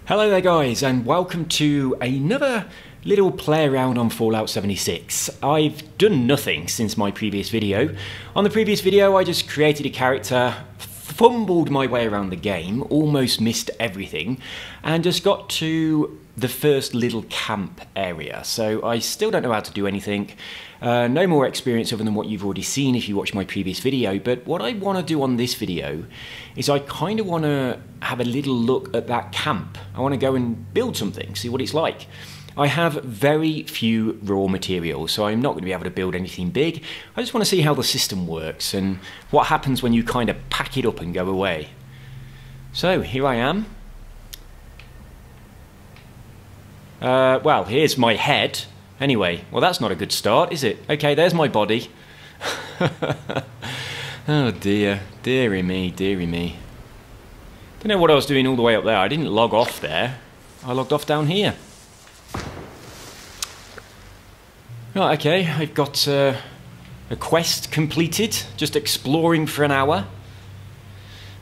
Hello there guys, and welcome to another little play around on Fallout 76. I've done nothing since my previous video. On the previous video I just created a character, fumbled my way around the game, almost missed everything, and just got to the first little camp area. So I still don't know how to do anything. No more experience other than what you've already seen if you watched my previous video, but what I want to do on this video is I kind of want to have a little look at that camp. I want to go and build something, see what it's like. I have very few raw materials, so I'm not going to be able to build anything big. I just want to see how the system works and what happens when you kind of pack it up and go away. So here I am. Well, here's my head. Anyway, well that's not a good start, is it? Okay, there's my body. Oh dear, dearie me, dearie me. Don't know what I was doing all the way up there. I didn't log off there. I logged off down here. Right, okay, I've got a quest completed, just exploring for an hour.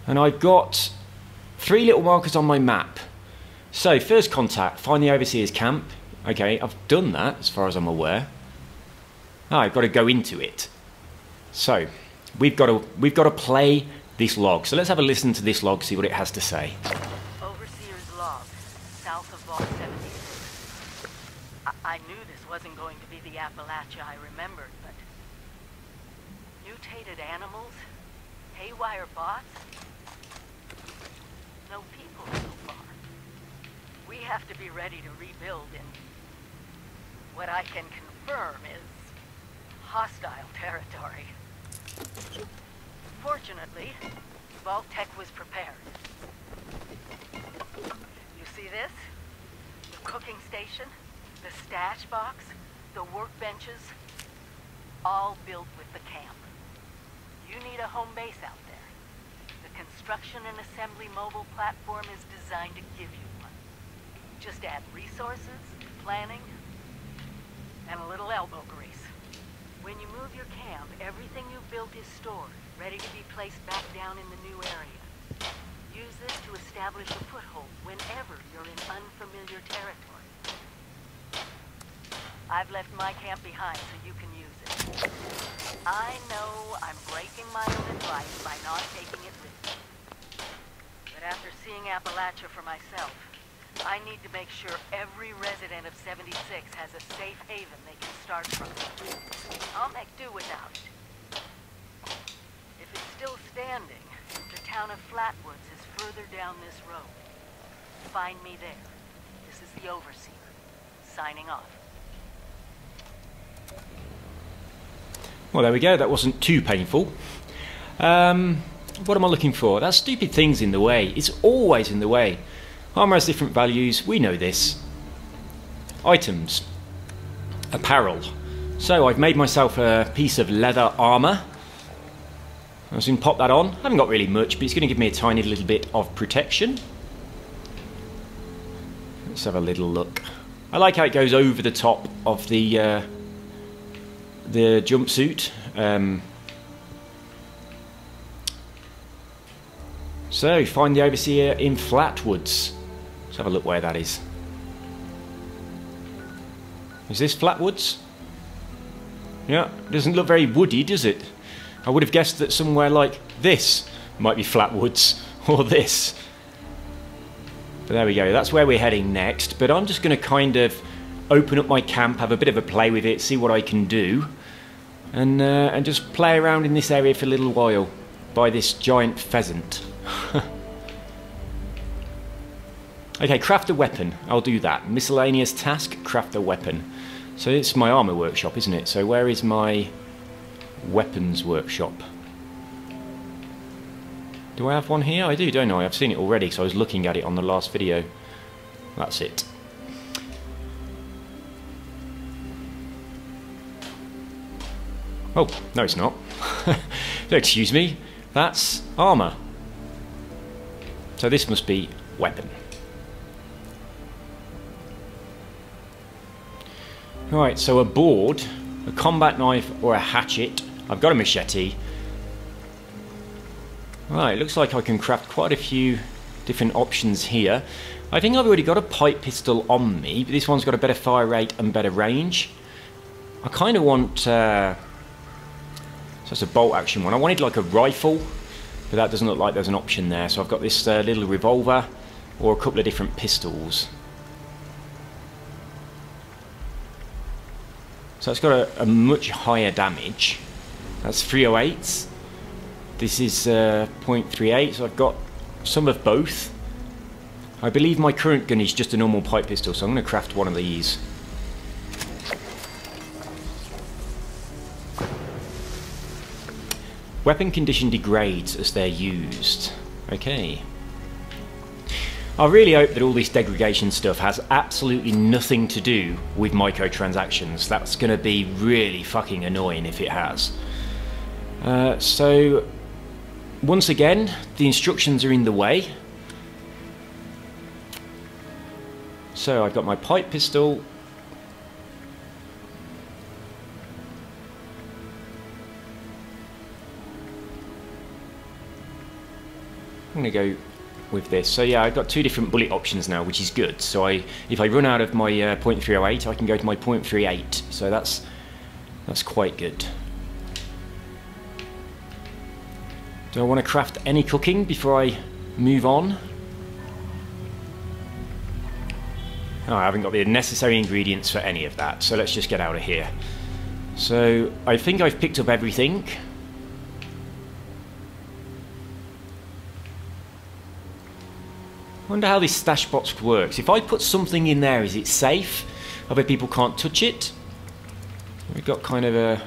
And I've got 3 little markers on my map. So, first contact, find the Overseer's camp. Okay, I've done that as far as I'm aware. Ah, I've got to go into it. So, we've got to play this log. So let's have a listen to this log, see what it has to say. Overseer's log, south of Vault 76. I knew this wasn't going to be the Appalachia I remembered, but mutated animals, haywire bots, no people so far. We have to be ready to rebuild in what I can confirm is hostile territory. Fortunately, Vault Tech was prepared. You see this? The cooking station, the stash box, the workbenches, all built with the camp. You need a home base out there. The construction and assembly mobile platform is designed to give you one. Just add resources, planning, and a little elbow grease. When you move your camp, everything you've built is stored, ready to be placed back down in the new area. Use this to establish a foothold whenever you're in unfamiliar territory. I've left my camp behind so you can use it. I know I'm breaking my own advice by not taking it with me. But after seeing Appalachia for myself, I need to make sure every resident of 76 has a safe haven they can start from. I'll make do without it. If it's still standing, the town of Flatwoods is further down this road. Find me there. This is the Overseer, signing off. Well, there we go. That wasn't too painful. What am I looking for? That stupid thing's in the way. It's always in the way. Armor has different values, we know this. Items. Apparel. So I've made myself a piece of leather armor. I was going to pop that on. I haven't got really much, but it's going to give me a tiny little bit of protection. Let's have a little look. I like how it goes over the top of the jumpsuit. So, find the Overseer in Flatwoods. Let's have a look where that is. Is this Flatwoods? Yeah, it doesn't look very woody, does it? I would have guessed that somewhere like this might be Flatwoods, or this. But there we go, that's where we're heading next. But I'm just going to kind of open up my camp, have a bit of a play with it, see what I can do. And just play around in this area for a little while by this giant pheasant. Okay, craft a weapon. I'll do that. Miscellaneous task, craft a weapon. So it's my armor workshop, isn't it? So where is my weapons workshop? Do I have one here? I do, don't I? I've seen it already, so I was looking at it on the last video. That's it. Oh, no it's not. Excuse me. That's armor. So this must be weapon. Right, so a board, a combat knife or a hatchet. I've got a machete. Right, looks like I can craft quite a few different options here. I think I've already got a pipe pistol on me, but this one's got a better fire rate and better range. I kind of want, so it's a bolt action one. I wanted like a rifle, but that doesn't look like there's an option there. So I've got this little revolver or a couple of different pistols. So it's got a much higher damage. That's 308s. This is 0.38, so I've got some of both. I believe my current gun is just a normal pipe pistol, so I'm going to craft one of these. Weapon condition degrades as they're used. Okay. I really hope that all this degradation stuff has absolutely nothing to do with microtransactions. That's going to be really fucking annoying if it has. So, once again, the instructions are in the way. So I've got my pipe pistol. I'm going to go with this. So yeah, I've got two different bullet options now, which is good. So if I run out of my .308, I can go to my .38. So that's quite good. Do I want to craft any cooking before I move on? Oh, I haven't got the necessary ingredients for any of that, so let's just get out of here. So I think I've picked up everything. I wonder how this stash box works. If I put something in there, is it safe? Other people can't touch it? We've got kind of a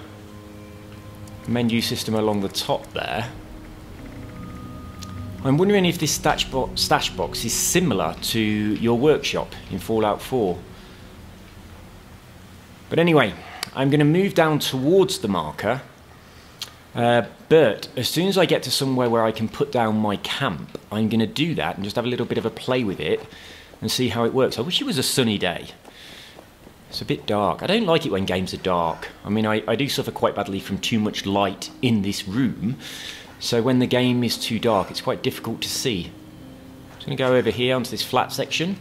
menu system along the top there. I'm wondering if this stash box is similar to your workshop in Fallout 4. But anyway, I'm going to move down towards the marker. But as soon as I get to somewhere where I can put down my camp, I'm going to do that and just have a little bit of a play with it and see how it works. I wish it was a sunny day. It's a bit dark. I don't like it when games are dark. I mean, I do suffer quite badly from too much light in this room. So when the game is too dark, it's quite difficult to see. I'm just going to go over here onto this flat section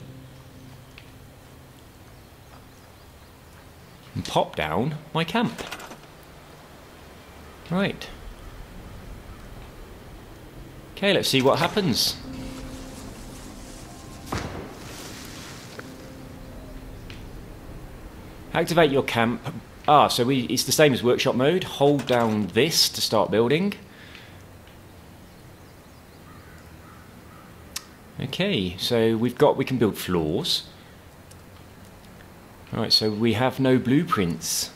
and pop down my camp. Right. Okay, let's see what happens. Activate your camp. So it's the same as workshop mode. Hold down this to start building. Okay, so we can build floors. Right, so we have no blueprints.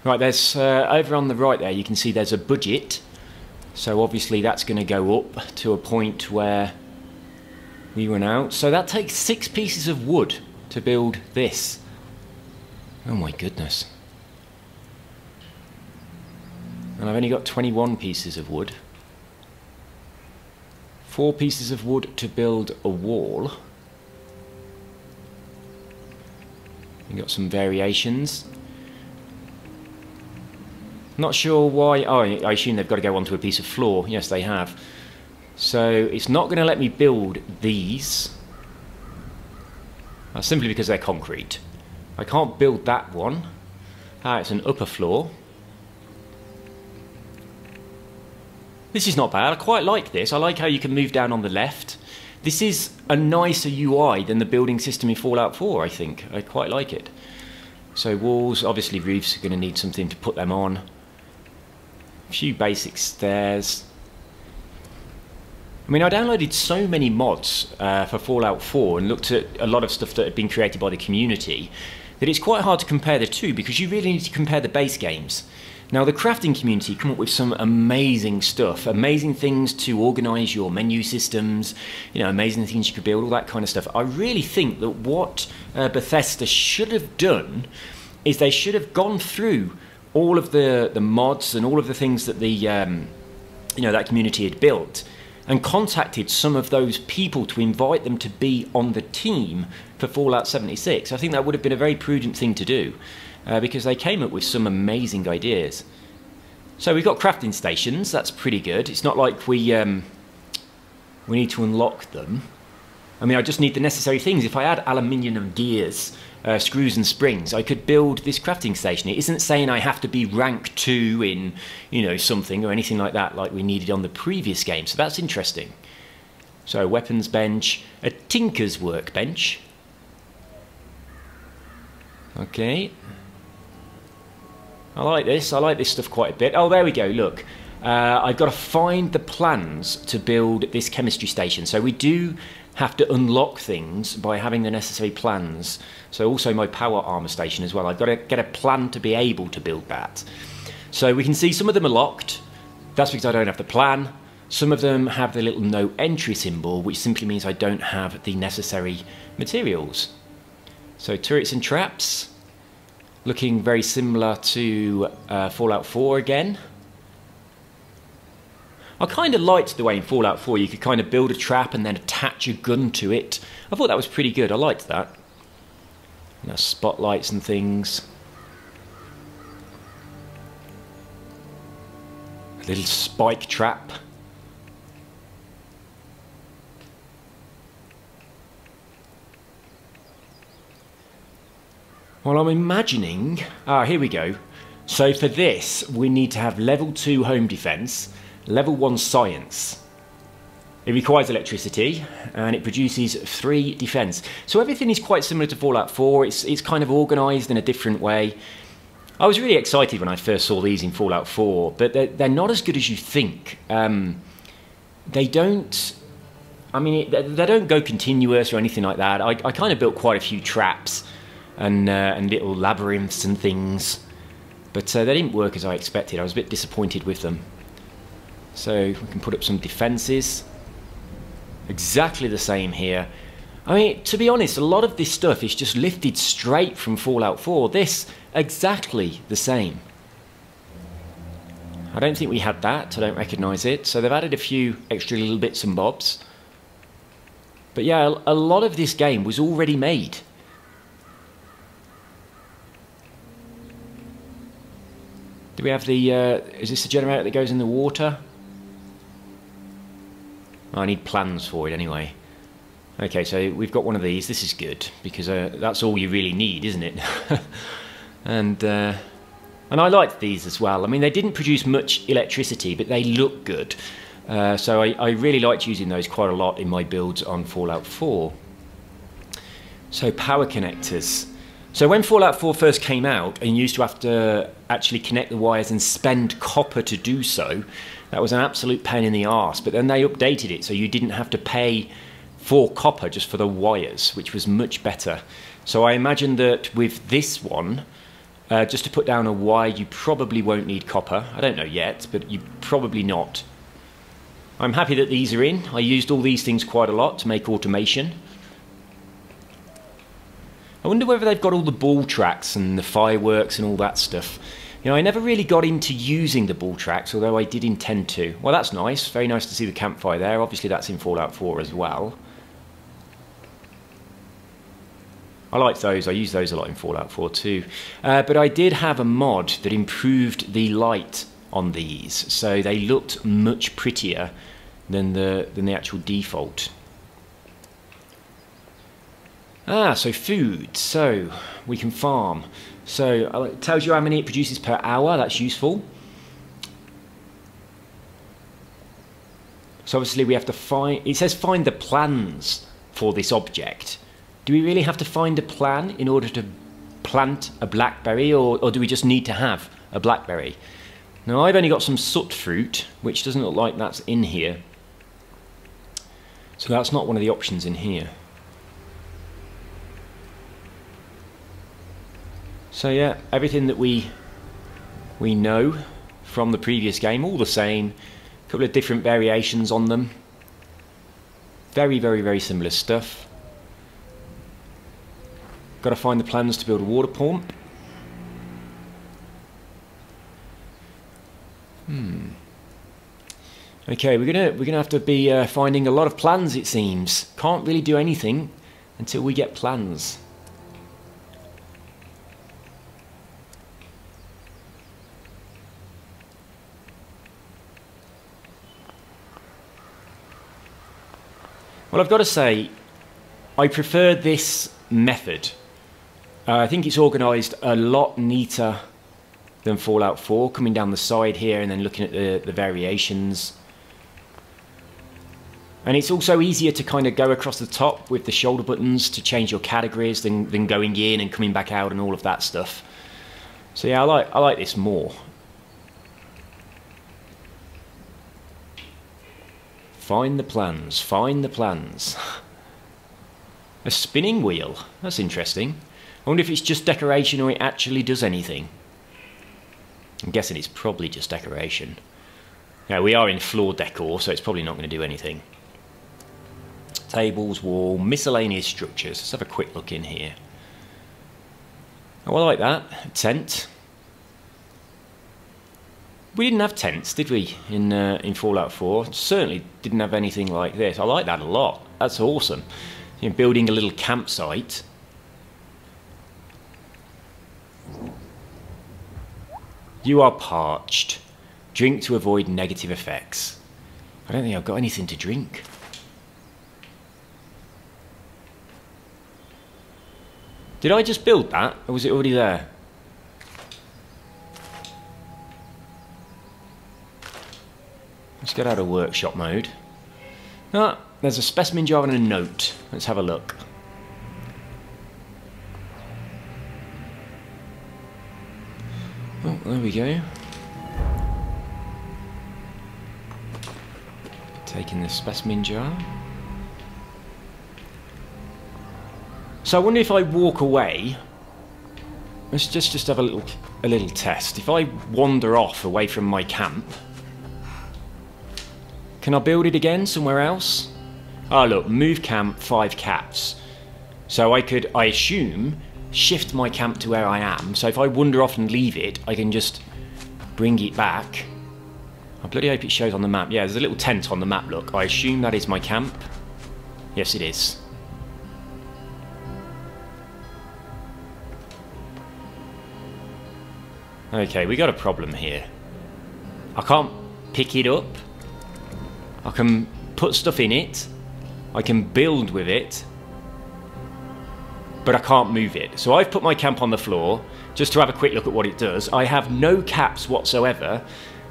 Right, there's over on the right there, you can see there's a budget. So obviously that's going to go up to a point where we run out. So that takes 6 pieces of wood to build this. Oh my goodness. And I've only got 21 pieces of wood. 4 pieces of wood to build a wall. We've got some variations. Not sure why. Oh, I assume they've got to go onto a piece of floor. Yes, they have. So it's not going to let me build these. Simply because they're concrete. I can't build that one. It's an upper floor. This is not bad. I quite like this. I like how you can move down on the left. This is a nicer UI than the building system in Fallout 4, I think. I quite like it. So walls, obviously roofs are going to need something to put them on. A few basic stairs. I mean, I downloaded so many mods for Fallout 4 and looked at a lot of stuff that had been created by the community that it's quite hard to compare the two, because you really need to compare the base games. Now, the crafting community come up with some amazing stuff, amazing things to organise your menu systems, you know, amazing things you could build, all that kind of stuff. I really think that what Bethesda should have done is they should have gone through all of the mods and all of the things that the that community had built, and contacted some of those people to invite them to be on the team for Fallout 76. I think that would have been a very prudent thing to do, because they came up with some amazing ideas. So we've got crafting stations, that's pretty good. It's not like we we need to unlock them. I mean, I just need the necessary things. If I had aluminium gears, screws and springs, I could build this crafting station. It isn't saying I have to be rank 2 in, you know, something or anything like that, like we needed on the previous game. So that's interesting. So weapons bench, a tinker's workbench. Okay. I like this. I like this stuff quite a bit. Oh, there we go. Look. I've got to find the plans to build this chemistry station. So we do have to unlock things by having the necessary plans. So also my power armor station as well. I've got to get a plan to be able to build that. So we can see some of them are locked. That's because I don't have the plan. Some of them have the little no entry symbol, which simply means I don't have the necessary materials. So turrets and traps, looking very similar to Fallout 4 again. I kind of liked the way in Fallout 4 you could kind of build a trap and then attach a gun to it. I thought that was pretty good. I liked that. You know, spotlights and things. A little spike trap. Well, I'm imagining... here we go. So for this, we need to have level 2 home defense. Level 1 science. It requires electricity and it produces 3 defense. So everything is quite similar to Fallout 4. It's kind of organized in a different way. I was really excited when I first saw these in Fallout 4, but they're not as good as you think. They don't... I mean, they don't go continuous or anything like that. I kind of built quite a few traps and little labyrinths and things. But they didn't work as I expected. I was a bit disappointed with them. So we can put up some defences. Exactly the same here. I mean, to be honest, a lot of this stuff is just lifted straight from Fallout 4. This, exactly the same. I don't think we had that. I don't recognise it. So they've added a few extra little bits and bobs. But yeah, a lot of this game was already made. Do we have the... is this the generator that goes in the water? I need plans for it anyway. Okay, so we've got one of these. This is good, because that's all you really need, isn't it? and I liked these as well. I mean, they didn't produce much electricity, but they look good. So I really liked using those quite a lot in my builds on Fallout 4. So power connectors. So when Fallout 4 first came out, and you used to have to actually connect the wires and spend copper to do so, that was an absolute pain in the arse. But then they updated it so you didn't have to pay for copper just for the wires, which was much better. So I imagine that with this one, just to put down a wire, you probably won't need copper. I don't know yet, but you probably not. I'm happy that these are in. I used all these things quite a lot to make automation. I wonder whether they've got all the ball tracks and the fireworks and all that stuff. You know, I never really got into using the ball tracks, although I did intend to. Well, that's nice. Very nice to see the campfire there. Obviously, that's in Fallout 4 as well. I like those. I use those a lot in Fallout 4 too. But I did have a mod that improved the light on these, so they looked much prettier than the actual default. So food. So we can farm. So it tells you how many it produces per hour. That's useful. So obviously we have to find... It says find the plans for this object. Do we really have to find a plan in order to plant a blackberry, or do we just need to have a blackberry? Now I've only got some soot fruit, which doesn't look like that's in here. So that's not one of the options in here. So yeah, everything that we know from the previous game, all the same. A couple of different variations on them. Very, very, very similar stuff. Got to find the plans to build a water pump. Okay, we're gonna have to be finding a lot of plans, it seems. Can't really do anything until we get plans. Well, I've got to say, I prefer this method. I think it's organised a lot neater than Fallout 4, coming down the side here and then looking at the variations. And it's also easier to kind of go across the top with the shoulder buttons to change your categories than going in and coming back out and all of that stuff. So yeah, I like this more. Find the plans, find the plans. A spinning wheel, that's interesting. I wonder if it's just decoration or it actually does anything. I'm guessing it's probably just decoration. Yeah, we are in floor decor, so it's probably not going to do anything. Tables, wall, miscellaneous structures. Let's have a quick look in here. Oh, I like that. A tent. We didn't have tents, did we, in Fallout 4? Certainly didn't have anything like this. I like that a lot. That's awesome. You're building a little campsite. You are parched. Drink to avoid negative effects. I don't think I've got anything to drink. Did I just build that, or was it already there? Let's get out of workshop mode. Ah, there's a specimen jar and a note. Let's have a look. Oh, there we go. Taking the specimen jar. So I wonder if I walk away. Let's just have a little test. If I wander off away from my camp, can I build it again somewhere else? Ah, look, move camp 5 caps. So I could, I assume, shift my camp to where I am. So if I wander off and leave it, I can just bring it back. I bloody hope it shows on the map. Yeah, there's a little tent on the map, look. I assume that is my camp. Yes, it is. Okay, we got a problem here. I can't pick it up. I can put stuff in it. I can build with it. But I can't move it. So I've put my camp on the floor just to have a quick look at what it does. I have no caps whatsoever,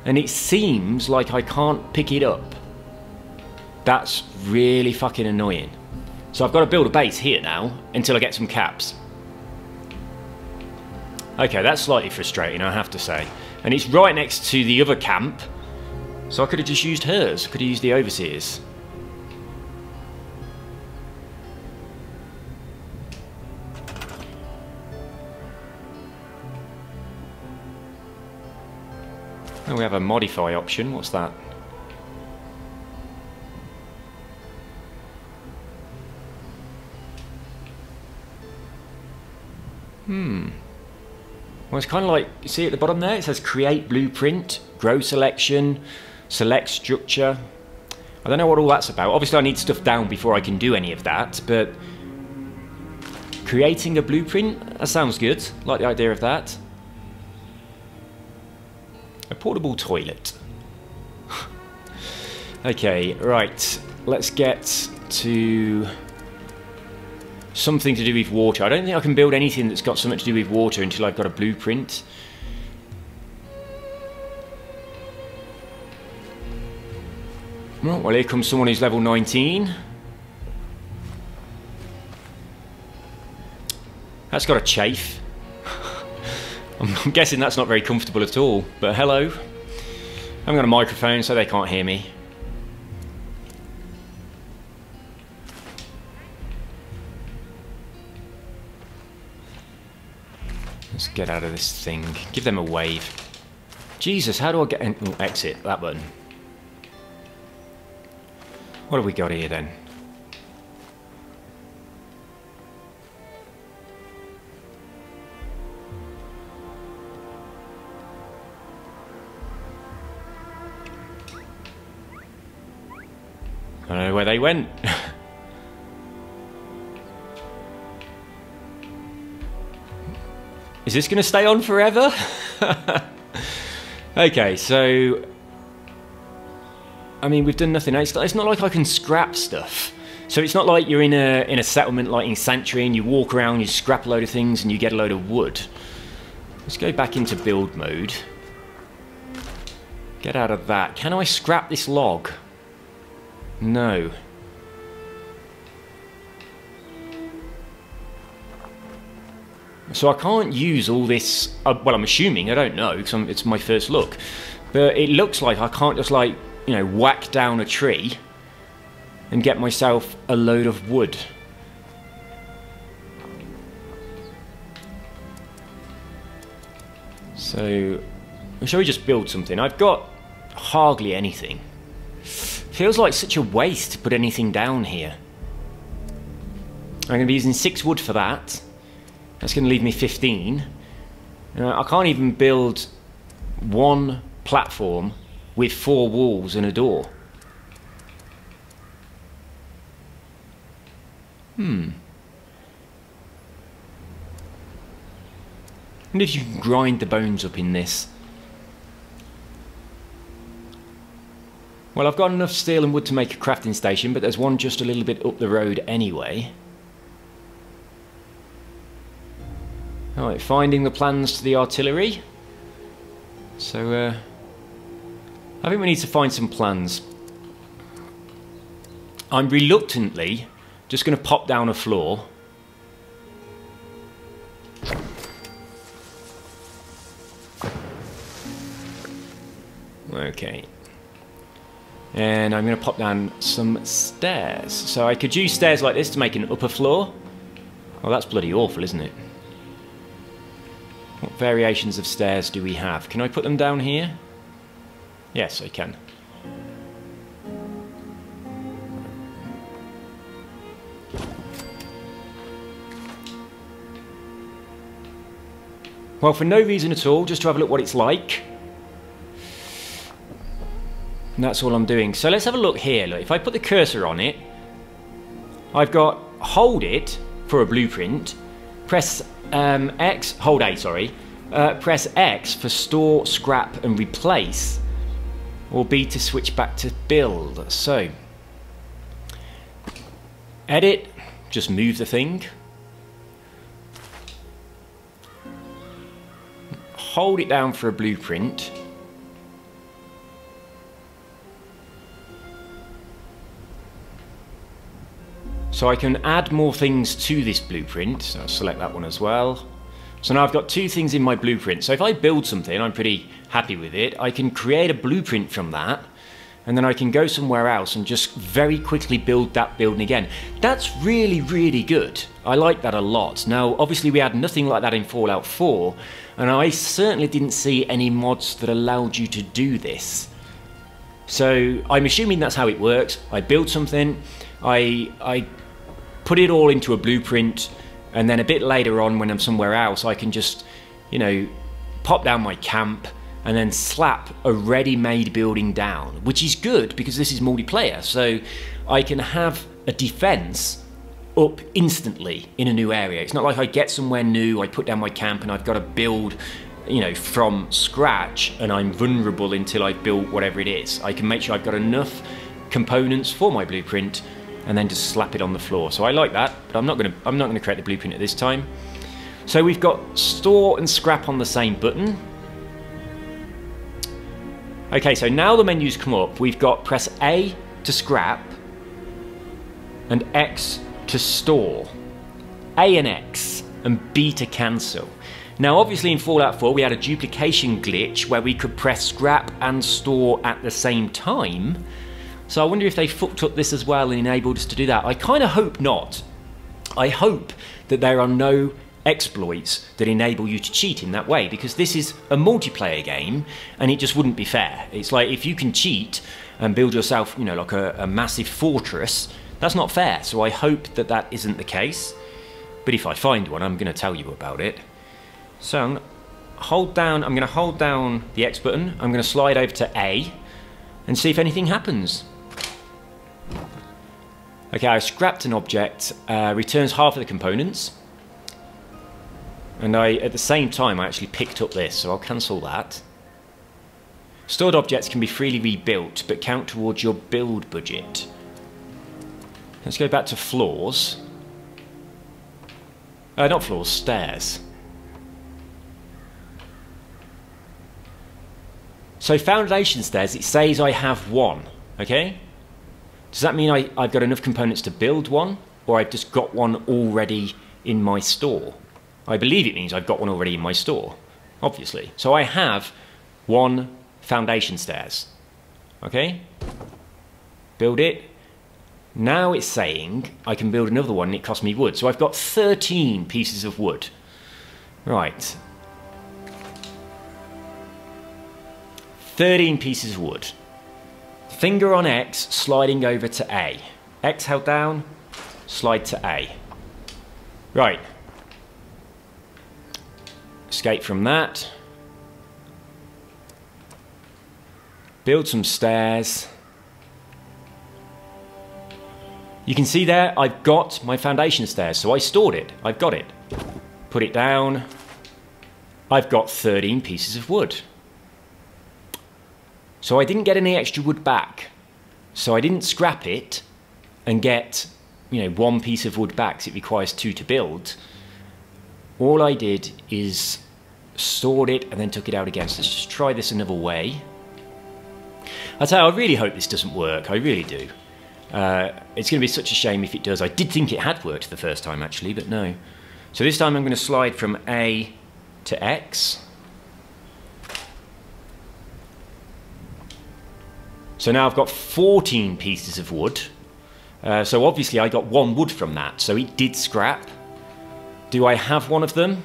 and it seems like I can't pick it up. That's really fucking annoying. So I've got to build a base here now until I get some caps. Okay, that's slightly frustrating, I have to say. And it's right next to the other camp, so I could have just used hers. Could have used the overseer's. Oh, we have a modify option. What's that? Well, it's kind of like, you see at the bottom there, it says create blueprint, grow selection, select structure. I don't know what all that's about. Obviously I need stuff down before I can do any of that, but creating a blueprint, that sounds good. Like the idea of that. A portable toilet. Okay, right. Let's get to something to do with water. I don't think I can build anything that's got something to do with water until I've got a blueprint. Well, here comes someone who's level 19. That's got a chafe. I'm guessing that's not very comfortable at all, but hello. I haven't got a microphone, so they can't hear me. Let's get out of this thing. Give them a wave. Jesus, how do I get in? Oh, exit, that button. What have we got here then? I don't know where they went. Is this going to stay on forever? Okay, so I mean, we've done nothing. It's not like I can scrap stuff. So it's not like you're in a settlement like in Sanctuary and you walk around, you scrap a load of things and you get a load of wood. Let's go back into build mode. Get out of that. Can I scrap this log? No. So I can't use all this, well, I'm assuming, I don't know, because it's my first look. But it looks like I can't just, like, you know, whack down a tree and get myself a load of wood. So, shall we just build something? I've got hardly anything. Feels like such a waste to put anything down here. I'm going to be using 6 wood for that. That's going to leave me 15. I can't even build one platform with 4 walls and a door. And if you can grind the bones up in this. Well, I've got enough steel and wood to make a crafting station, but there's one just a little bit up the road anyway. Alright, finding the plans to the artillery. So, I think we need to find some plans. I'm reluctantly just going to pop down a floor. Okay. And I'm going to pop down some stairs. So I could use stairs like this to make an upper floor. Well, that's bloody awful, isn't it? What variations of stairs do we have? Can I put them down here? Yes, I can. Well, for no reason at all, just to have a look what it's like. And that's all I'm doing. So let's have a look here. Look, if I put the cursor on it, I've got hold it for a blueprint, press X, hold A, sorry, press X for store, scrap and replace, or B to switch back to build. So, edit, just move the thing. Hold it down for a blueprint. So I can add more things to this blueprint. So I'll select that one as well. So now I've got 2 things in my blueprint. So if I build something, I'm pretty happy with it. I can create a blueprint from that. And then I can go somewhere else and just very quickly build that building again. That's really, really good. I like that a lot. Now, obviously we had nothing like that in Fallout 4. And I certainly didn't see any mods that allowed you to do this. So I'm assuming that's how it works. I build something, I put it all into a blueprint, and then a bit later on when I'm somewhere else, I can just, you know, pop down my camp and then slap a ready-made building down, which is good because this is multiplayer, so I can have a defense up instantly in a new area. It's not like I get somewhere new, I put down my camp and I've got to build, you know, from scratch and I'm vulnerable until I've built whatever it is. I can make sure I've got enough components for my blueprint and then just slap it on the floor. So I like that, but I'm not gonna create the blueprint at this time. So we've got store and scrap on the same button. Okay, so now the menus come up. We've got press A to scrap and X to store. A and X and B to cancel. Now obviously in Fallout 4 we had a duplication glitch where we could press scrap and store at the same time. So I wonder if they fucked up this as well and enabled us to do that. I kind of hope not. I hope that there are no exploits that enable you to cheat in that way, because this is a multiplayer game and it just wouldn't be fair. It's like if you can cheat and build yourself, you know, like a massive fortress, that's not fair. So I hope that that isn't the case. But if I find one, I'm going to tell you about it. So I'm going to hold down the X button. I'm going to slide over to A and see if anything happens. Okay, I scrapped an object, returns half of the components. And at the same time, I actually picked up this, so I'll cancel that. Stored objects can be freely rebuilt, but count towards your build budget. Let's go back to floors. Not floors, stairs. So foundation stairs, it says I have one, okay? Does that mean I've got enough components to build one, or I've just got one already in my store? I believe it means I've got one already in my store, obviously. So I have one foundation stairs, okay? Build it. Now it's saying I can build another one and it costs me wood. So I've got 13 pieces of wood. Right. 13 pieces of wood. Finger on X, sliding over to A. X held down, slide to A. Right. Escape from that. Build some stairs. You can see there, I've got my foundation stairs, so I stored it. I've got it. Put it down. I've got 13 pieces of wood. So I didn't get any extra wood back. So I didn't scrap it and get, you know, one piece of wood back, because it requires 2 to build. All I did is stored it and then took it out again. So let's just try this another way. I tell you, I really hope this doesn't work. I really do. It's going to be such a shame if it does. I did think it had worked the first time, actually, but no. So this time I'm going to slide from A to X. So now I've got 14 pieces of wood. So obviously I got 1 wood from that. So it did scrap. Do I have one of them?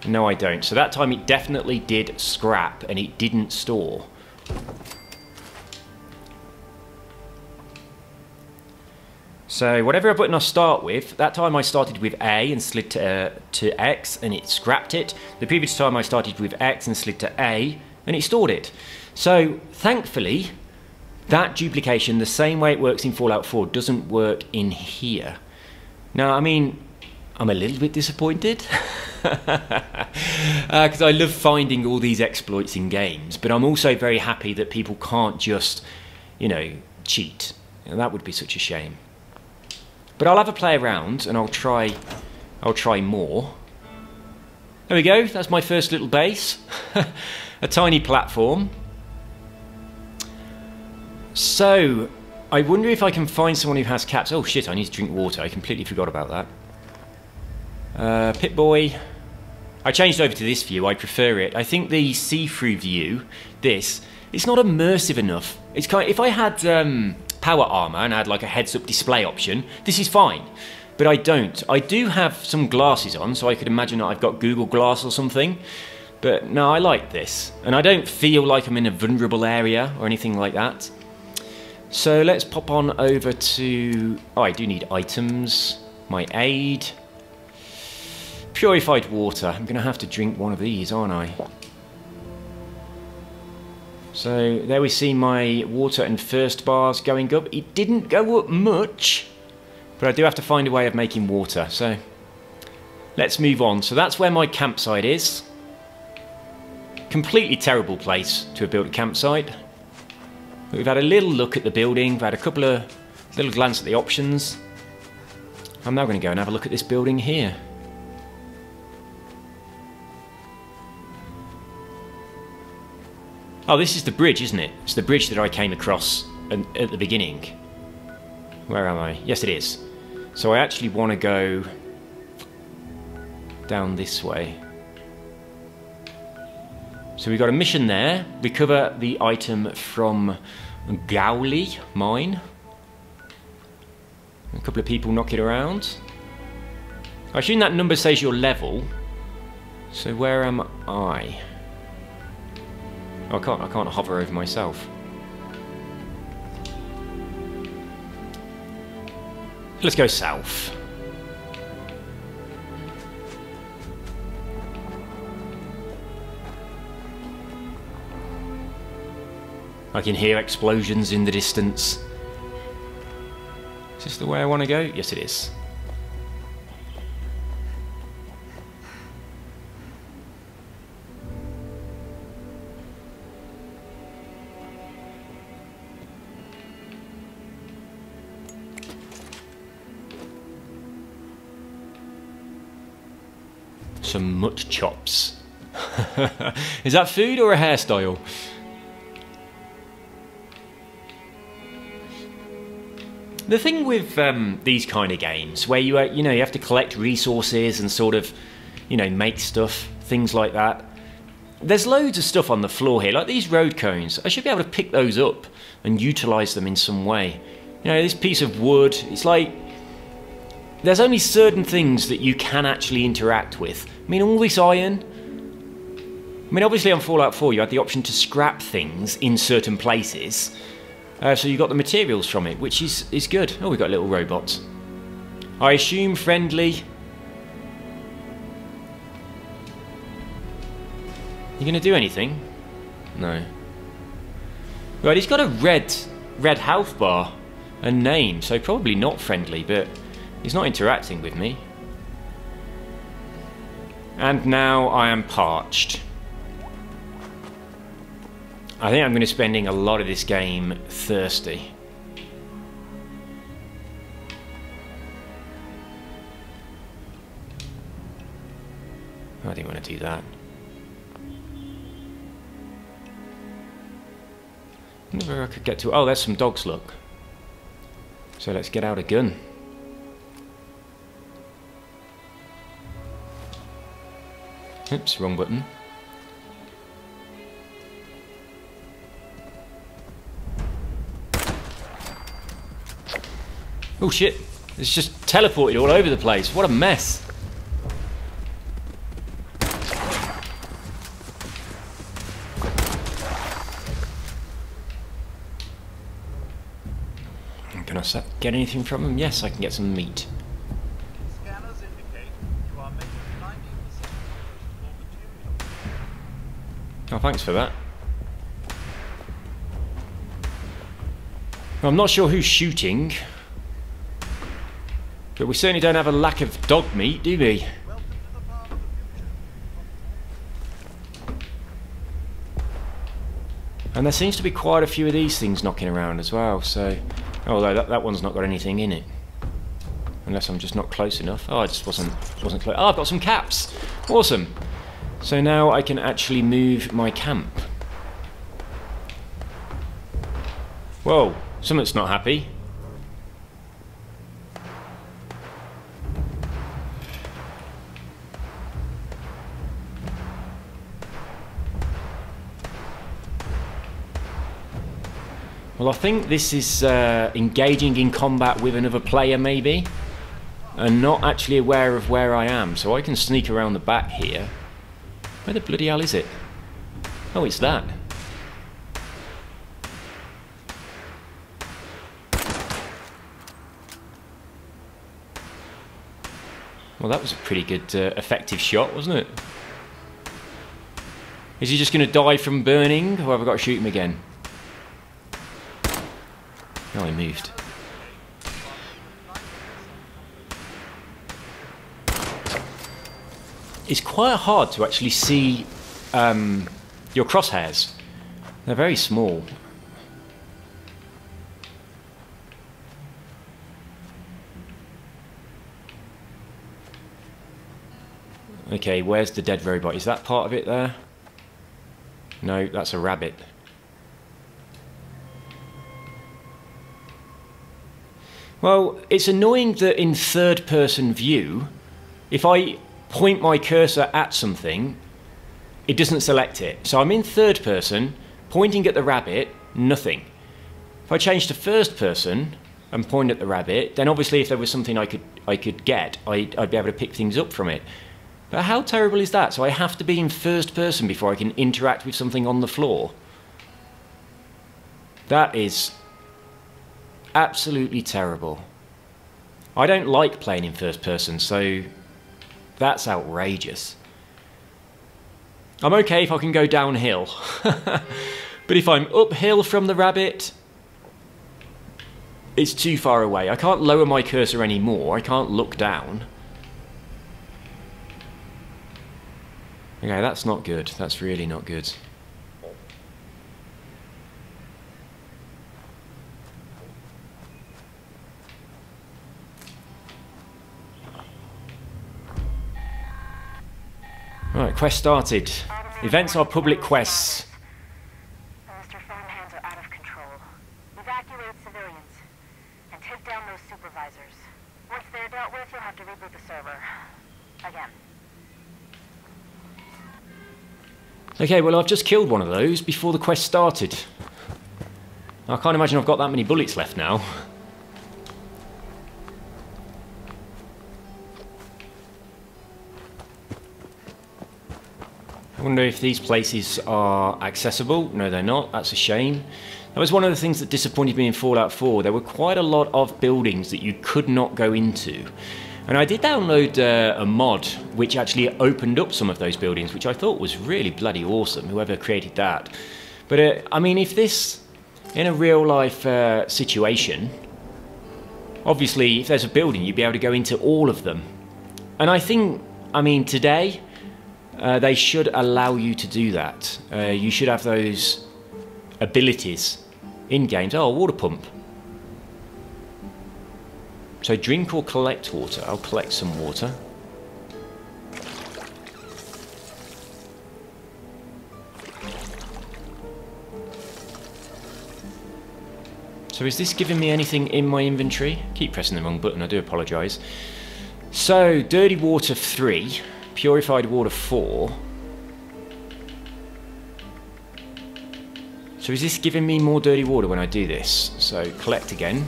No, I don't. So that time it definitely did scrap and it didn't store. So whatever button I start with, that time I started with A and slid to X and it scrapped it. The previous time I started with X and slid to A and it stored it. So thankfully, that duplication, the same way it works in Fallout 4, doesn't work in here. Now, I mean, I'm a little bit disappointed because I love finding all these exploits in games, but I'm also very happy that people can't just, you know, cheat. And that would be such a shame. But I'll have a play around and I'll try more. There we go, that's my first little base. A tiny platform. So, I wonder if I can find someone who has caps. Oh shit, I need to drink water. I completely forgot about that. Pip-Boy. I changed over to this view, I prefer it. I think the see-through view, it's not immersive enough. It's kind of, if I had power armor and I had like a heads-up display option, this is fine. But I don't. I do have some glasses on, so I could imagine that I've got Google Glass or something. But no, I like this. And I don't feel like I'm in a vulnerable area or anything like that. So let's pop on over to... Oh, I do need items. My aid. Purified water. I'm going to have to drink one of these, aren't I? So there we see my water and thirst bars going up. It didn't go up much, but I do have to find a way of making water. So let's move on. So that's where my campsite is. Completely terrible place to have built a campsite. We've had a little look at the building. We've had a couple of little glance at the options. I'm now going to go and have a look at this building here. Oh, this is the bridge, isn't it? It's the bridge that I came across at the beginning. Where am I? Yes, it is. So I actually want to go down this way. So we've got a mission there. Recover the item from Gowley mine. A couple of people knocking around. I assume that number says your level. So where am I? Oh, I can't hover over myself. Let's go south. I can hear explosions in the distance. Is this the way I want to go? Yes, it is. Some mutt chops. Is that food or a hairstyle? The thing with these kind of games, where you know, you have to collect resources and sort of, you know, make stuff, things like that. There's loads of stuff on the floor here, like these road cones. I should be able to pick those up and utilise them in some way. You know, this piece of wood, it's like, there's only certain things that you can actually interact with. I mean, all this iron. I mean, obviously on Fallout 4 you had the option to scrap things in certain places. So you got the materials from it, which is good. Oh, we got little robots. I assume friendly. You gonna do anything? No. Right, he's got a red health bar and name, so probably not friendly, but he's not interacting with me. And now I am parched. I think I'm going to be spending a lot of this game thirsty. I didn't want to do that. I wonder where I could get to. Oh, there's some dogs, look. So let's get out a gun. Oops, wrong button. Oh shit, it's just teleported all over the place. What a mess. Can I get anything from him? Yes, I can get some meat. Scanners indicate you are making 90% raw material. Oh, thanks for that. Well, I'm not sure who's shooting. But we certainly don't have a lack of dog meat, do we? Welcome to the farm of the future. And there seems to be quite a few of these things knocking around as well, so... Although that one's not got anything in it. Unless I'm just not close enough. Oh, I just wasn't close. Oh, I've got some caps! Awesome! So now I can actually move my camp. Whoa, something's not happy. Well, I think this is engaging in combat with another player, maybe, and not actually aware of where I am, so I can sneak around the back here. Where the bloody hell is it? Oh, it's that. Well, that was a pretty good, effective shot, wasn't it? Is he just going to die from burning, or have I got to shoot him again? Oh, he moved. It's quite hard to actually see your crosshairs. They're very small. Okay, where's the dead robot? Is that part of it there? No, that's a rabbit. Well, it's annoying that in third-person view, if I point my cursor at something, it doesn't select it. So I'm in third person, pointing at the rabbit, nothing. If I change to first person and point at the rabbit, then obviously if there was something I could get, I'd be able to pick things up from it. But how terrible is that? So I have to be in first person before I can interact with something on the floor. That is absolutely terrible. I don't like playing in first person, so that's outrageous. I'm okay if I can go downhill. But if I'm uphill from the rabbit, it's too far away. I can't lower my cursor anymore. I can't look down. Okay, that's not good. That's really not good. Right, quest started. Events are public quests. Mr. Farmhands are out of control. Evacuate civilians and take down those supervisors. Once they're dealt with, you'll have to reboot the server. Again. Okay, well I've just killed one of those before the quest started. I can't imagine I've got that many bullets left now. I wonder if these places are accessible. No, they're not. That's a shame. That was one of the things that disappointed me in Fallout 4. There were quite a lot of buildings that you could not go into. And I did download a mod which actually opened up some of those buildings, which I thought was really bloody awesome, whoever created that. But I mean, if this, in a real life situation, obviously if there's a building you'd be able to go into all of them. And I think, I mean today, they should allow you to do that. You should have those abilities in games. Oh, a water pump. So drink or collect water. I'll collect some water. So is this giving me anything in my inventory? Keep pressing the wrong button, I do apologise. So, dirty water 3, purified water 4. So is this giving me more dirty water when I do this? So collect again.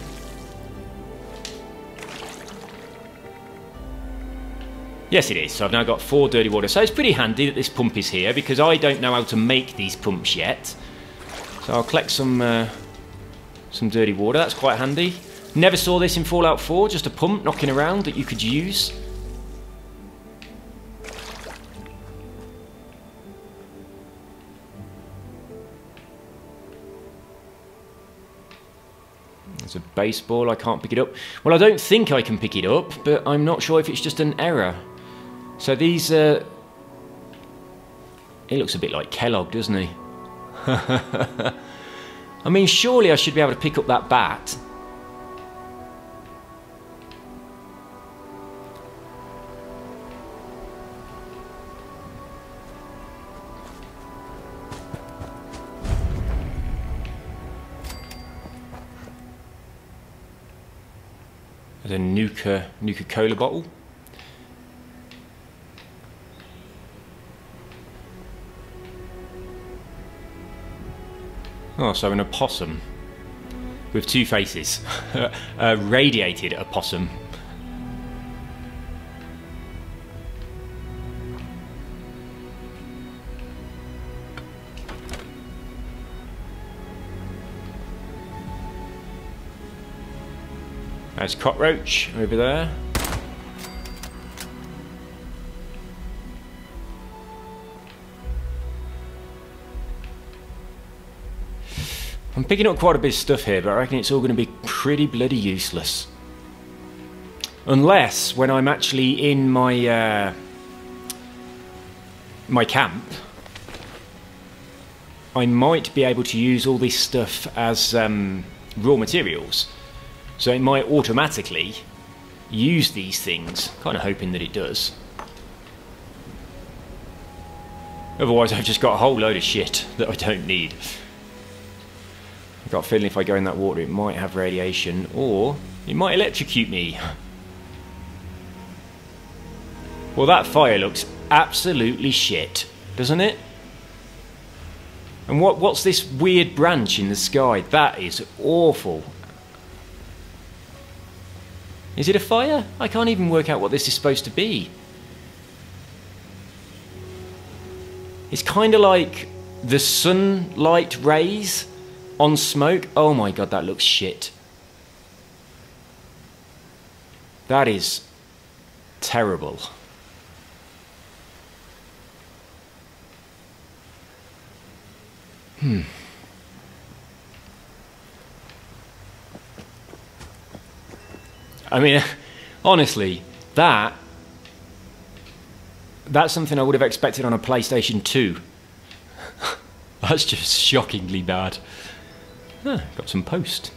Yes, it is. So I've now got 4 dirty water. So it's pretty handy that this pump is here because I don't know how to make these pumps yet. So I'll collect some dirty water. That's quite handy. Never saw this in Fallout 4. Just a pump knocking around that you could use. There's a baseball. I can't pick it up. Well, I don't think I can pick it up, but I'm not sure if it's just an error. So these, it looks a bit like Kellogg, doesn't he? I mean, surely I should be able to pick up that bat. There's a Nuka-Cola bottle. Oh, so an opossum with 2 faces. A radiated opossum. There's cockroach over there. I'm picking up quite a bit of stuff here, but I reckon it's all going to be pretty bloody useless. Unless when I'm actually in my my camp, I might be able to use all this stuff as raw materials. So it might automatically use these things. Kind of hoping that it does. Otherwise I've just got a whole load of shit that I don't need. I've got a feeling if I go in that water it might have radiation, or it might electrocute me. Well, that fire looks absolutely shit, doesn't it? And what's this weird branch in the sky? That is awful. Is it a fire? I can't even work out what this is supposed to be. It's kind of like the sunlight rays on smoke. Oh my god, that looks shit. That is terrible. I mean, honestly, that's something I would have expected on a PlayStation 2. That's just shockingly bad. Ah, got some post.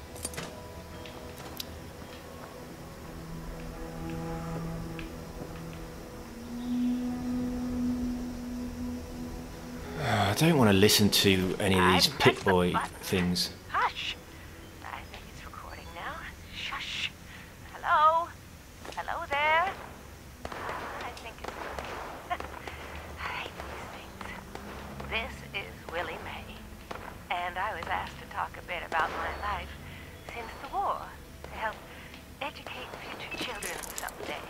I don't want to listen to any of these I've Pit pressed the Boy button. things. Hush! I think it's recording now. Shush! Hello? Hello there? I think it's... I hate these things. This is Willie May, and I was asked to talk a bit about my life since the war, to help educate future children someday.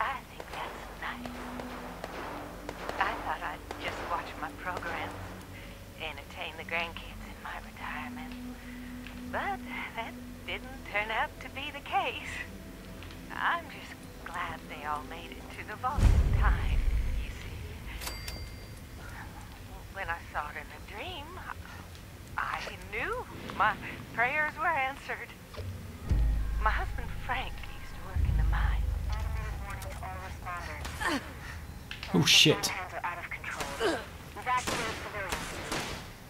I think that's nice. I thought I'd just watch my programs, entertain the grandkids in my retirement. But that didn't turn out to be the case. I'm just glad they all made it to the vault in time, you see. When I saw it in a dream, I knew my prayers were answered. My husband Frank used to work in the mine. Automated warning to all responders. Oh shit. Hands are out of control. Evacuate civilians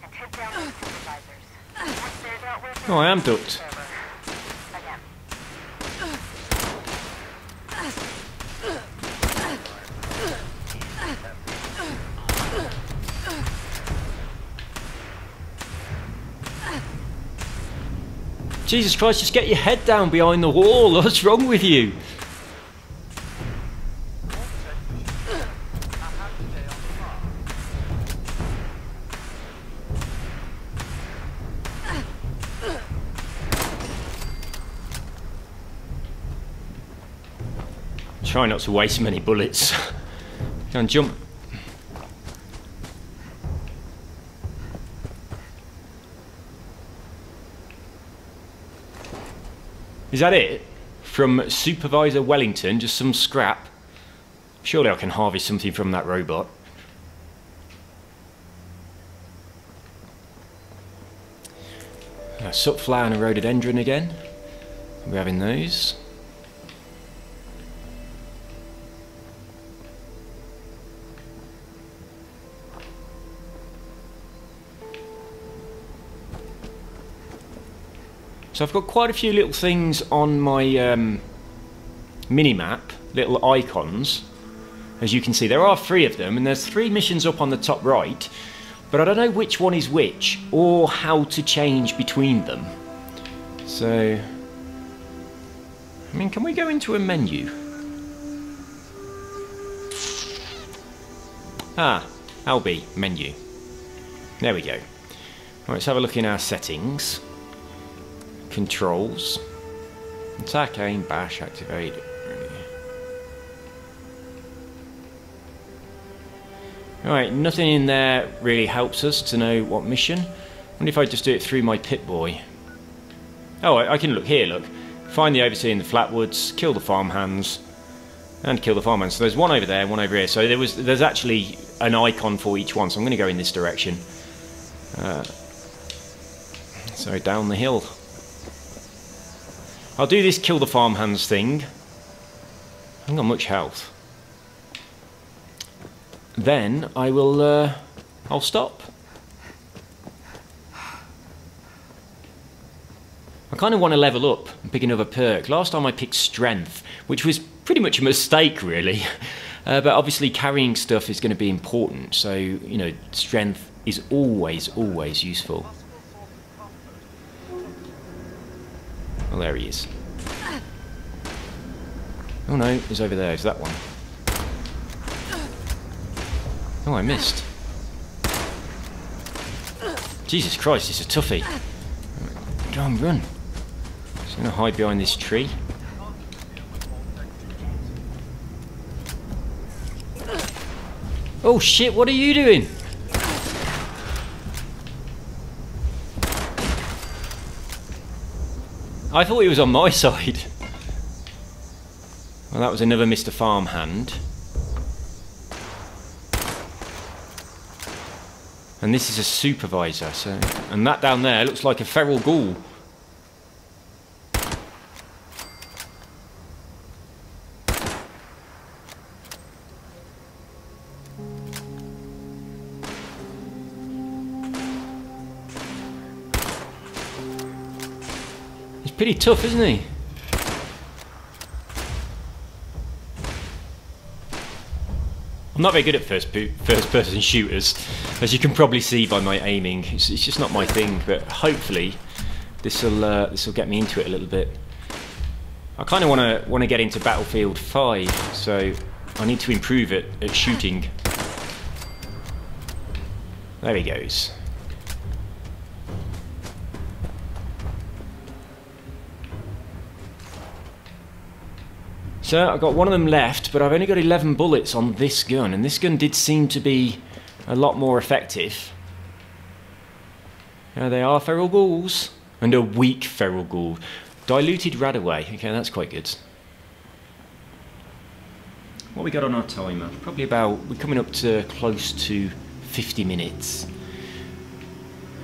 and take down those supervisors. Once they're dealt with, Oh, I am ducked. again. Jesus Christ, just get your head down behind the wall. What's wrong with you? Try not to waste many bullets. Go and jump. Is that it? From Supervisor Wellington, just some scrap? Surely I can harvest something from that robot. Soot-flower and a rhododendron again. We're having those. So I've got quite a few little things on my mini-map, little icons. As you can see, there are 3 of them, and there's 3 missions up on the top right, but I don't know which one is which, or how to change between them. So, I mean, can we go into a menu? Ah, LB, menu. There we go. Right, let's have a look in our settings. Controls. Attack, aim, bash, activate. Alright, nothing in there really helps us to know what mission. I wonder if I just do it through my Pip-Boy. Oh, I can look here, look. Find the overseer in the flatwoods, kill the farmhands, and kill the farmhands. So there's one over there, one over here. So there's actually an icon for each one, so I'm going to go in this direction. So down the hill. I'll do this kill the farmhands thing. I haven't got much health. Then I will, I'll stop. I kind of want to level up and pick another perk. Last time I picked strength, which was pretty much a mistake really. But obviously carrying stuff is going to be important. So, you know, strength is always useful. Oh, there he is. Oh no, he's over there. Is that one? Oh, I missed. Jesus Christ, it's a toughie. Go on, run. Just gonna hide behind this tree. Oh shit, what are you doing? I thought he was on my side. Well, that was another Mr. Farmhand. And this is a supervisor, so... And that down there looks like a feral ghoul. He's pretty tough, isn't he? I'm not very good at first-person shooters, as you can probably see by my aiming. It's just not my thing, but hopefully this will get me into it a little bit. I kind of want to get into Battlefield 5, so I need to improve it at shooting. There he goes. So I've got one of them left, but I've only got 11 bullets on this gun, and this gun did seem to be a lot more effective. They are feral ghouls, and a weak feral ghoul. Diluted Radaway. Okay, that's quite good. What we got on our timer? Probably about, we're coming up to close to 50 minutes.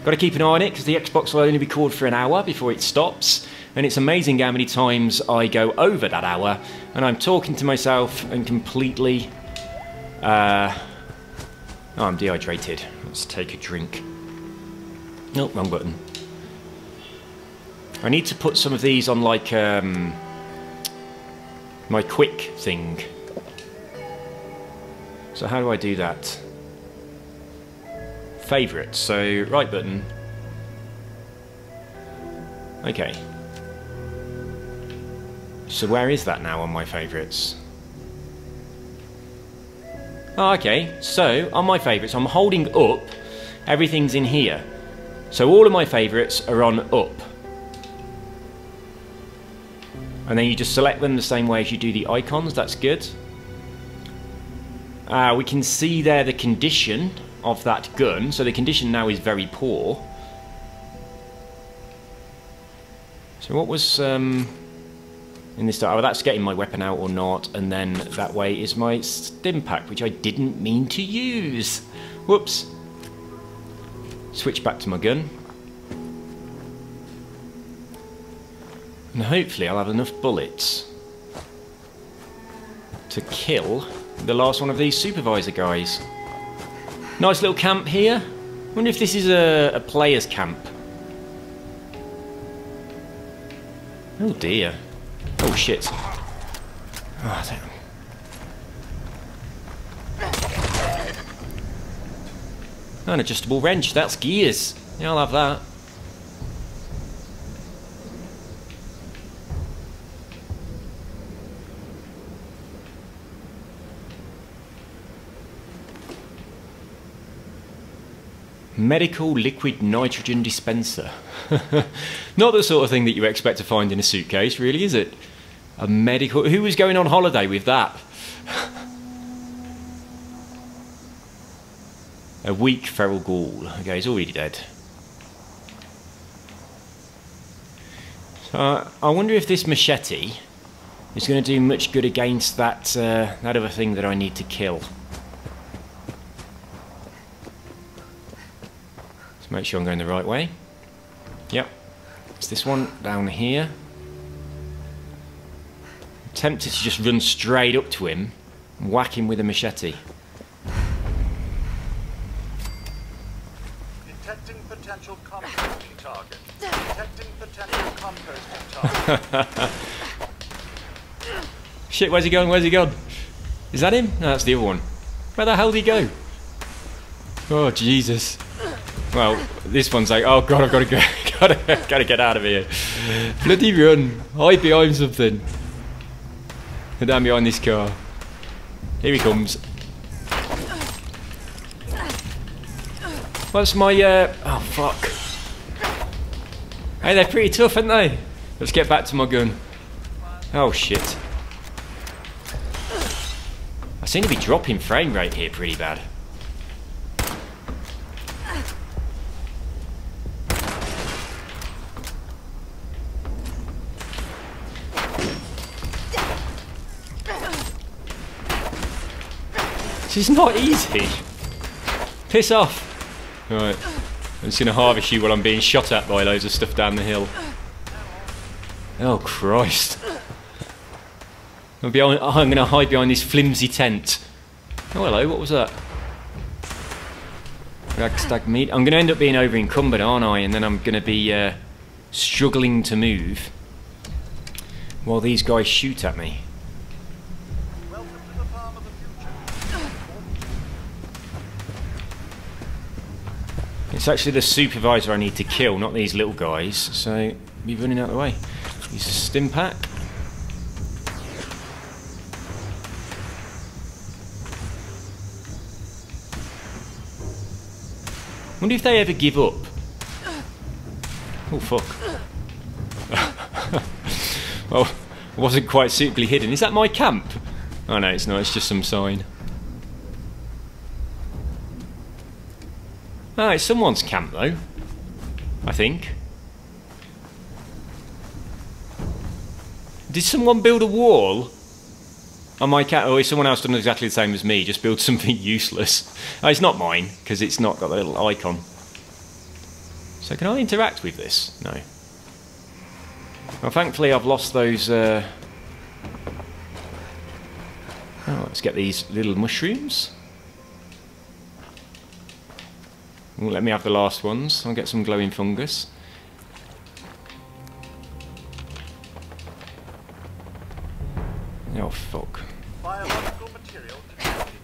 Got to keep an eye on it because the Xbox will only record for an hour before it stops, and it's amazing how many times I go over that hour and I'm talking to myself and completely oh, I'm dehydrated. Let's take a drink. Nope, wrong button. I need to put some of these on like my quick thing. So how do I do that? Favourites, so right button. Okay. So where is that now on my favourites? Oh, okay, so on my favourites I'm holding up, everything's in here. So all of my favourites are on up. And then you just select them the same way as you do the icons, that's good. We can see there the condition of that gun, so the condition now is very poor. So what was in this, oh, that's getting my weapon out or not, and then that way is my stim pack, which I didn't mean to use. Whoops. Switch back to my gun. And hopefully I'll have enough bullets to kill the last one of these supervisor guys. Nice little camp here. Wonder if this is a player's camp. Oh dear. Oh shit. Oh, damn. An adjustable wrench, that's gears. Yeah, I'll have that. Medical liquid nitrogen dispenser. Not the sort of thing that you expect to find in a suitcase, really, is it? A medical... Who was going on holiday with that? A weak feral ghoul. Okay, he's already dead. So I wonder if this machete is going to do much good against that, that other thing that I need to kill. Make sure I'm going the right way. Yep. It's this one down here. I'm tempted to just run straight up to him and whack him with a machete. Detecting potential composting target. Detecting potential composting target. Shit, where's he going? Where's he gone? Is that him? No, that's the other one. Where the hell did he go? Oh, Jesus. Well, this one's like, oh god, I've got to go, gotta get out of here. Bloody run, hide behind something. Get down behind this car. Here he comes. What's my, oh fuck. Hey, they're pretty tough, aren't they? Let's get back to my gun. Oh shit. I seem to be dropping frame rate here pretty bad. This is not easy. Piss off. Right. I'm just going to harvest you while I'm being shot at by loads of stuff down the hill. Oh, Christ. I'm going to hide behind this flimsy tent. Oh, hello. What was that? Ragstag meat. I'm going to end up being over encumbered, aren't I? And then I'm going to be struggling to move while these guys shoot at me. It's actually the supervisor I need to kill, not these little guys. So, be running out of the way. Use a stim pack. Wonder if they ever give up. Oh fuck. Well, it wasn't quite suitably hidden. Is that my camp? Oh no, it's not, it's just some sign. Oh, it's someone's camp though, I think. Did someone build a wall on my camp? Or is someone else done exactly the same as me, just build something useless? Oh, it's not mine, because it's not got the little icon. So can I interact with this? No. Well, thankfully I've lost those... Oh, let's get these little mushrooms. Ooh, let me have the last ones. I'll get some glowing fungus. Oh, fuck. Biological material detected.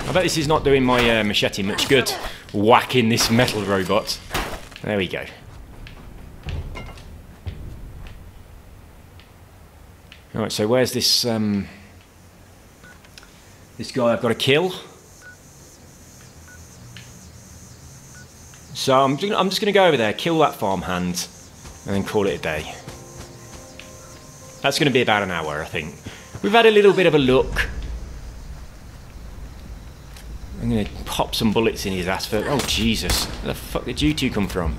I bet this is not doing my machete much good. Whacking this metal robot. There we go. Alright, so where's this this guy I've got to kill? So I'm just going to go over there, kill that farmhand, and then call it a day. That's going to be about an hour, I think. We've had a little bit of a look. I'm going to pop some bullets in his ass for... Oh, Jesus. Where the fuck did you two come from?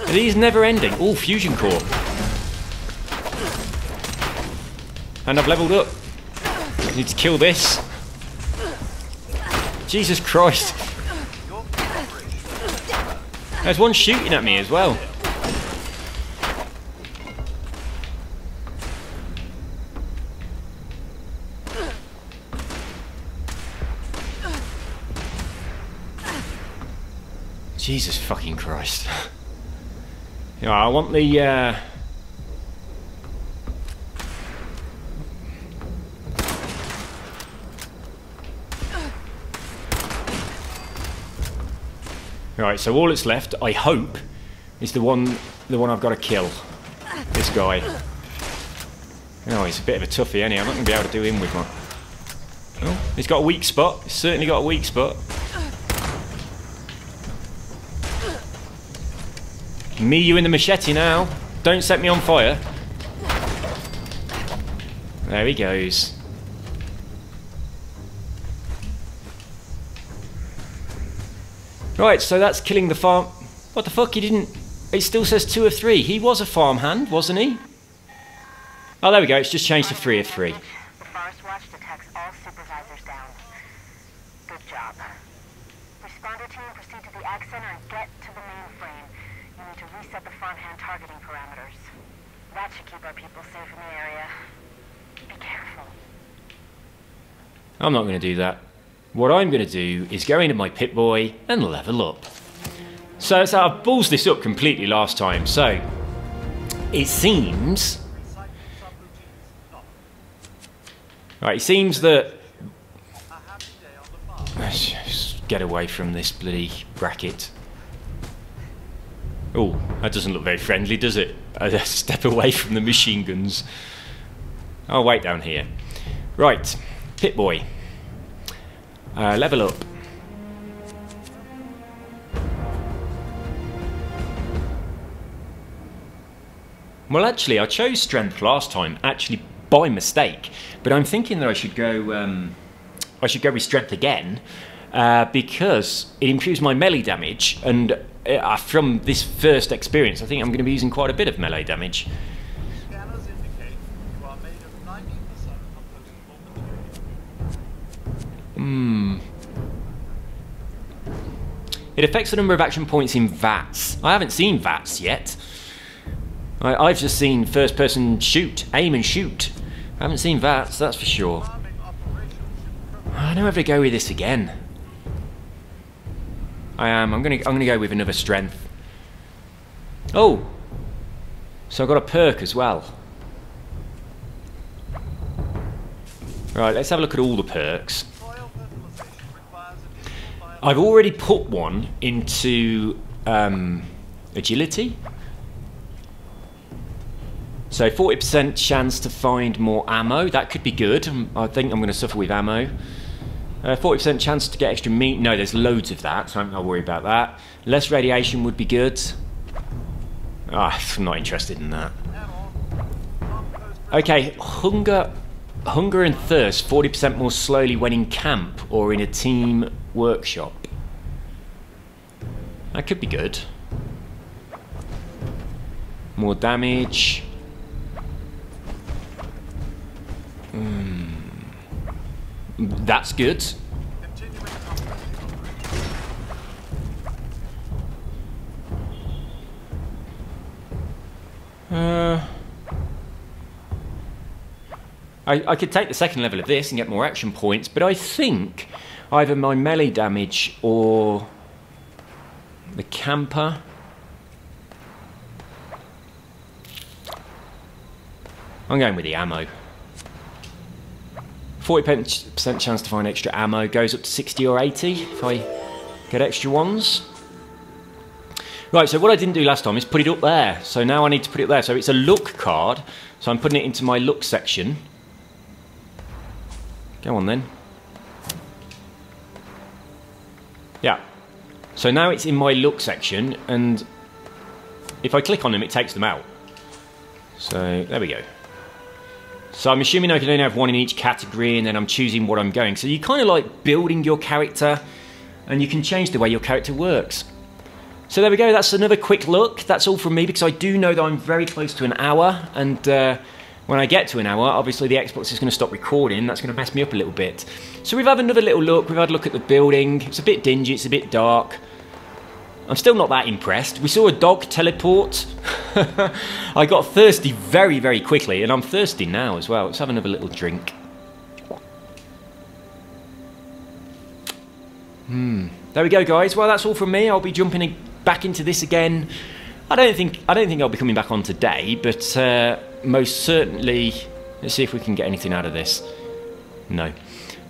Are these never ending? Oh, fusion core. And I've leveled up. I need to kill this. Jesus Christ. There's one shooting at me as well. Jesus fucking Christ. You know, I want the Right, so all that's left, I hope, is the one I've got to kill. This guy. Oh, he's a bit of a toughie, ain't he? I'm not going to be able to do him with my... Oh, he's got a weak spot. He's certainly got a weak spot. Me, you and the machete now. Don't set me on fire. There he goes. Right, so that's killing the farm... What the fuck, he didn't... It still says 2 of 3. He was a farmhand, wasn't he? Oh, there we go, it's just changed to 3 of 3. The Forest Watch detects all supervisors down. Good job. Responder team, proceed to the Ag Center and get to the mainframe. You need to reset the farmhand targeting parameters. That should keep our people safe in the area. Be careful. I'm not going to do that. What I'm going to do is go into my Pip-Boy and level up. So I've ballsed this up completely last time. So it seems... Right, it seems that... Just get away from this bloody bracket. Oh, that doesn't look very friendly, does it? I step away from the machine guns. I'll wait down here. Right, Pip-Boy. Level up. Well, actually, I chose strength last time, actually by mistake. But I'm thinking that I should go with strength again, because it improves my melee damage. And from this first experience, I think I'm going to be using quite a bit of melee damage. Scanners indicate you are made of 90% compostable material. It affects the number of action points in VATS. I haven't seen VATS yet. I've just seen first person shoot, aim and shoot. I haven't seen VATS, that's for sure. I don't have to go with this again. I'm gonna go with another strength. Oh! So I've got a perk as well. Right, let's have a look at all the perks. I've already put one into agility. So 40% chance to find more ammo. That could be good. I think I'm going to suffer with ammo. 40% chance to get extra meat. No, there's loads of that, so I'm not worried about that. Less radiation would be good. I'm not interested in that. Okay, hunger and thirst 40% more slowly when in camp or in a team workshop. That could be good. More damage. That's good. I could take the second level of this and get more action points, but I think either my melee damage or the camper. I'm going with the ammo. 40% chance to find extra ammo, goes up to 60 or 80 if I get extra ones. Right, so what I didn't do last time is put it up there. So now I need to put it there. So it's a look card. So I'm putting it into my look section. Go on then. Yeah. So now it's in my look section, and if I click on them, it takes them out. So there we go. So I'm assuming I can only have one in each category, and then I'm choosing what I'm going. So you're kind of like building your character, and you can change the way your character works. So there we go, that's another quick look. That's all from me, because I do know that I'm very close to an hour, and when I get to an hour, obviously the Xbox is going to stop recording. That's going to mess me up a little bit. So we've had another little look. We've had a look at the building. It's a bit dingy, it's a bit dark. I'm still not that impressed. We saw a dog teleport. I got thirsty very, very quickly, and I'm thirsty now as well. Let's have another little drink. There we go, guys. Well, that's all from me. I'll be jumping back into this again. I don't think I'll be coming back on today, but most certainly, let's see if we can get anything out of this. No.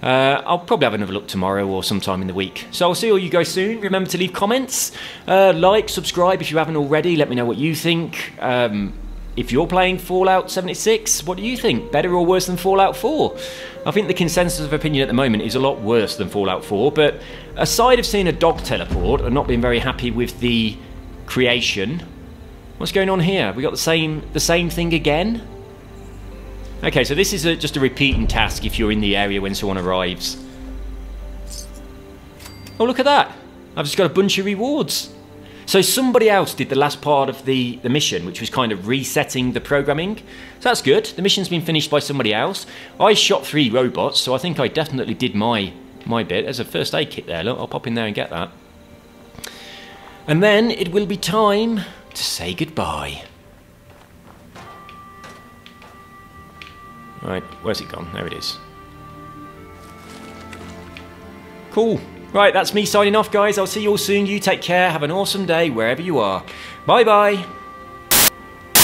I'll probably have another look tomorrow or sometime in the week. So I'll see all you guys soon. Remember to leave comments, like, subscribe if you haven't already. Let me know what you think. If you're playing Fallout 76, what do you think? Better or worse than Fallout 4? I think the consensus of opinion at the moment is a lot worse than Fallout 4, but aside of seeing a dog teleport and not being very happy with the creation, what's going on here? We got the same thing again? Okay, so this is just a repeating task if you're in the area when someone arrives. Oh, look at that. I've just got a bunch of rewards. So somebody else did the last part of the mission, which was kind of resetting the programming. So that's good. The mission's been finished by somebody else. I shot 3 robots, so I think I definitely did my bit. There's a first aid kit there. Look, I'll pop in there and get that. And then it will be time to say goodbye. Right, where's it gone? There it is. Cool. Right, that's me signing off, guys. I'll see you all soon. You take care. Have an awesome day wherever you are. Bye-bye.